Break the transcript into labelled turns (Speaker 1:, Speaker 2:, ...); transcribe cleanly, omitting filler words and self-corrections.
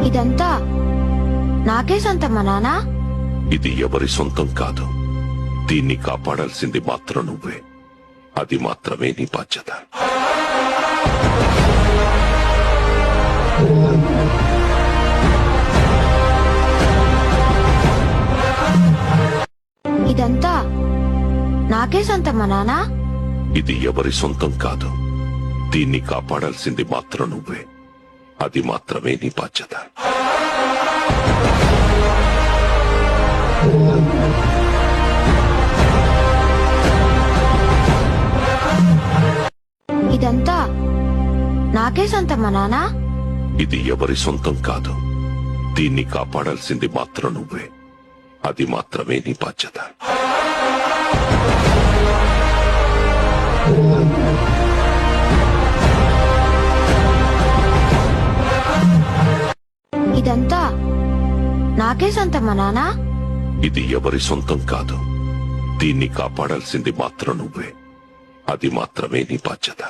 Speaker 1: ఇదంతా నాకే సొంతమా నానా?
Speaker 2: ఇది ఎవరి సొంతం కాదు. దీన్ని కాపాడాల్సింది మాత్రం నువ్వే. అది మాత్రమే నీ బాధ్యత.
Speaker 1: ఇదంతా నాకే సొంతమా నానా?
Speaker 2: ఇది ఎవరి సొంతం కాదు. దీన్ని కాపాడాల్సింది మాత్రం నువ్వే. అది మాత్రమే నీ బాధ్యత.
Speaker 1: ఇదంతా నాకే సొంతమా నానా?
Speaker 2: ఇది ఎవరి సొంతం కాదు. దీన్ని కాపాడాల్సింది మాత్రం నువ్వే. అది మాత్రమే నీ బాధ్యత.
Speaker 1: ఇదంతా నాకే సొంతమా నానా?
Speaker 2: ఇది ఎవరి సొంతం కాదు. దీన్ని కాపాడాల్సింది మాత్రం నువ్వే. అది మాత్రమే నీ బాధ్యత.